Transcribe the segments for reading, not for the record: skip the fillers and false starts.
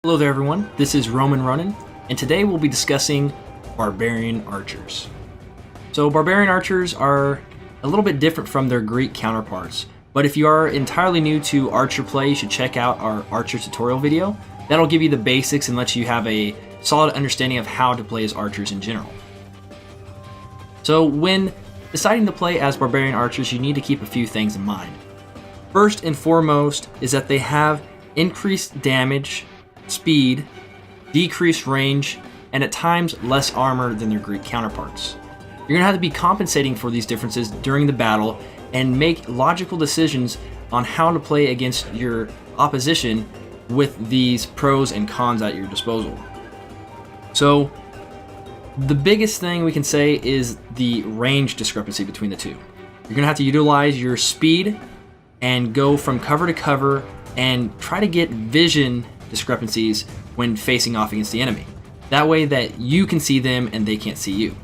Hello there everyone, this is RomanRonin, and today we'll be discussing Barbarian Archers. So Barbarian Archers are a little bit different from their Greek counterparts, but if you are entirely new to Archer play, you should check out our Archer tutorial video. That'll give you the basics and let you have a solid understanding of how to play as Archers in general. So when deciding to play as Barbarian Archers, you need to keep a few things in mind. First and foremost is that they have increased damage, speed, decreased range, and at times less armor than their Greek counterparts. You're going to have to be compensating for these differences during the battle and make logical decisions on how to play against your opposition with these pros and cons at your disposal. So the biggest thing we can say is the range discrepancy between the two. You're going to have to utilize your speed and go from cover to cover and try to get vision discrepancies when facing off against the enemy. That way that you can see them and they can't see you.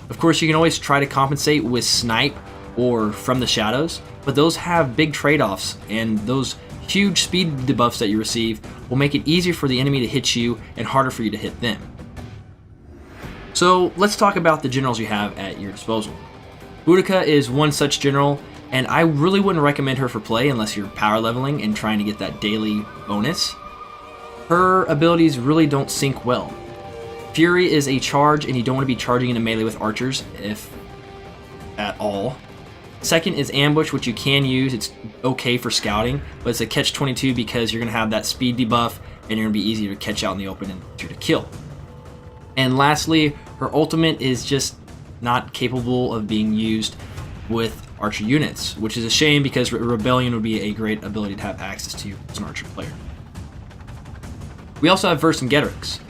Of course, you can always try to compensate with snipe or from the shadows, but those have big trade-offs, and those huge speed debuffs that you receive will make it easier for the enemy to hit you and harder for you to hit them. So let's talk about the generals you have at your disposal. Boudica is one such general, and I really wouldn't recommend her for play unless you're power leveling and trying to get that daily bonus. Her abilities really don't sync well. Fury is a charge, and you don't want to be charging into melee with archers, if at all. Second is Ambush, which you can use. It's okay for scouting, but it's a catch-22 because you're going to have that speed debuff, and you're going to be easier to catch out in the open and to kill. And lastly, her ultimate is just not capable of being used with archer units, which is a shame because Rebellion would be a great ability to have access to as an archer player. We also have Vercingetorix.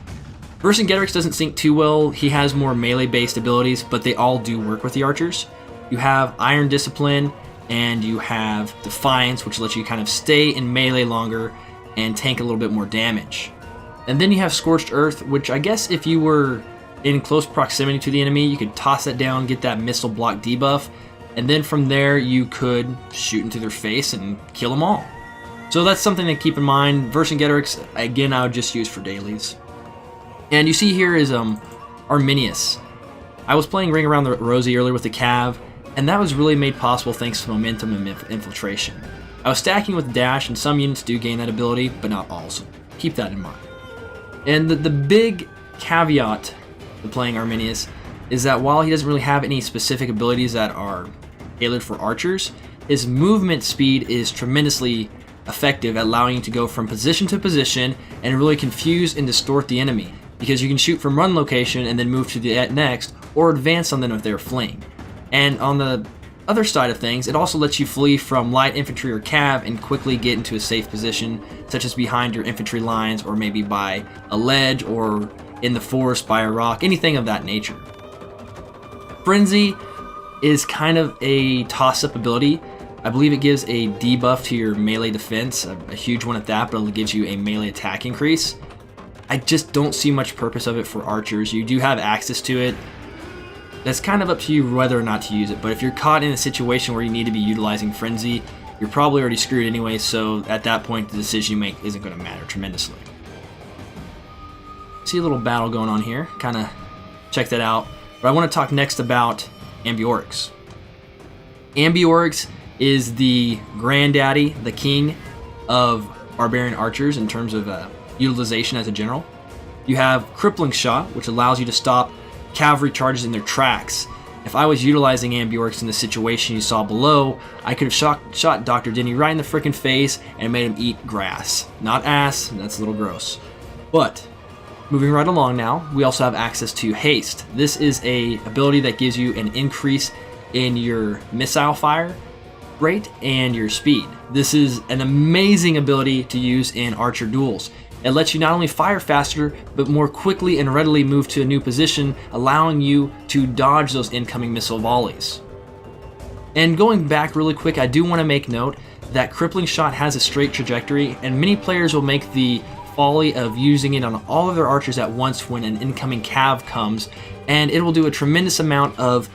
Vercingetorix doesn't sync too well. He has more melee-based abilities, but they all do work with the archers. You have Iron Discipline, and you have Defiance, which lets you kind of stay in melee longer and tank a little bit more damage. And then you have Scorched Earth, which I guess if you were in close proximity to the enemy, you could toss that down, get that missile block debuff, and then from there you could shoot into their face and kill them all. So that's something to keep in mind. Vercingetorix, again, I would just use for dailies. And you see here is Arminius. I was playing Ring Around the Rosie earlier with the Cav, and that was really made possible thanks to momentum and infiltration. I was stacking with dash, and some units do gain that ability, but not all, so keep that in mind. And the big caveat to playing Arminius is that while he doesn't really have any specific abilities that are tailored for archers, his movement speed is tremendously effective at allowing you to go from position to position and really confuse and distort the enemy, because you can shoot from run location and then move to the next, or advance on them if they're fleeing. And on the other side of things, it also lets you flee from light infantry or cav and quickly get into a safe position, such as behind your infantry lines, or maybe by a ledge, or in the forest by a rock, anything of that nature. Frenzy is kind of a toss-up ability. I believe it gives a debuff to your melee defense, a huge one at that, but it gives you a melee attack increase. I just don't see much purpose of it for archers. You do have access to it. That's kind of up to you whether or not to use it, but if you're caught in a situation where you need to be utilizing Frenzy, you're probably already screwed anyway, so at that point the decision you make isn't going to matter tremendously. See a little battle going on here, kind of check that out. But I want to talk next about Ambiorix. Ambiorix is the granddaddy, the king of Barbarian Archers in terms of utilization as a general. You have Crippling Shot, which allows you to stop cavalry charges in their tracks. If I was utilizing Ambiorix in the situation you saw below, I could have shot Dr. Denny right in the freaking face and made him eat grass. Not ass, that's a little gross. But moving right along now, we also have access to Haste. This is a ability that gives you an increase in your missile fire rate and your speed. This is an amazing ability to use in archer duels. It lets you not only fire faster, but more quickly and readily move to a new position, allowing you to dodge those incoming missile volleys. And going back really quick, I do want to make note that Crippling Shot has a straight trajectory, and many players will make the folly of using it on all of their archers at once when an incoming cav comes, and it will do a tremendous amount of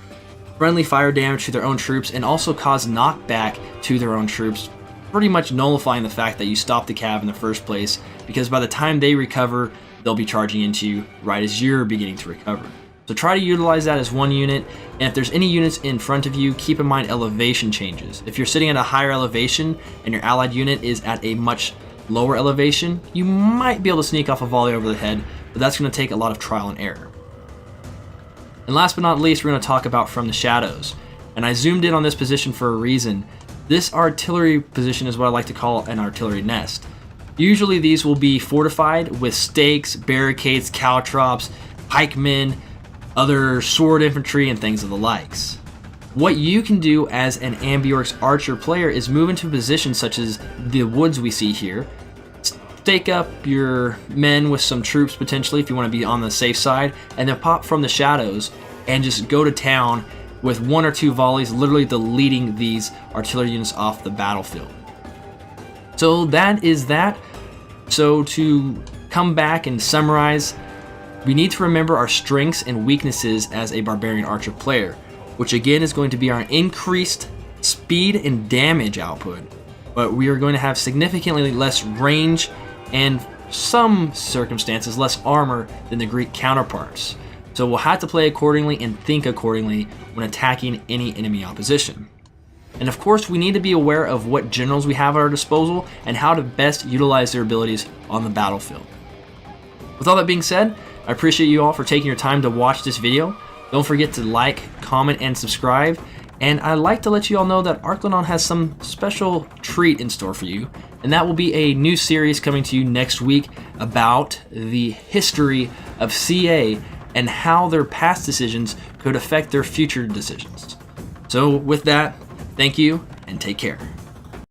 friendly fire damage to their own troops and also cause knockback to their own troops, pretty much nullifying the fact that you stopped the cav in the first place because by the time they recover, they'll be charging into you right as you're beginning to recover. So try to utilize that as one unit, and if there's any units in front of you, keep in mind elevation changes. If you're sitting at a higher elevation and your allied unit is at a much lower elevation, you might be able to sneak off a volley over the head, but that's going to take a lot of trial and error. And last but not least, we're going to talk about From the Shadows. And I zoomed in on this position for a reason. This artillery position is what I like to call an artillery nest. Usually these will be fortified with stakes, barricades, caltrops, pikemen, other sword infantry, and things of the likes. What you can do as an Ambiorix archer player is move into positions such as the woods we see here, stake up your men with some troops potentially if you want to be on the safe side, and then pop From the Shadows and just go to town with 1 or 2 volleys, literally deleting these artillery units off the battlefield. So that is that. So to come back and summarize, we need to remember our strengths and weaknesses as a Barbarian Archer player, which again is going to be our increased speed and damage output, but we are going to have significantly less range and some circumstances less armor than the Greek counterparts. So we'll have to play accordingly and think accordingly when attacking any enemy opposition. And of course, we need to be aware of what generals we have at our disposal and how to best utilize their abilities on the battlefield. With all that being said, I appreciate you all for taking your time to watch this video. Don't forget to like, comment, and subscribe. And I'd like to let you all know that RomanRonin has some special treat in store for you. And that will be a new series coming to you next week about the history of CA and how their past decisions could affect their future decisions. So with that, thank you and take care.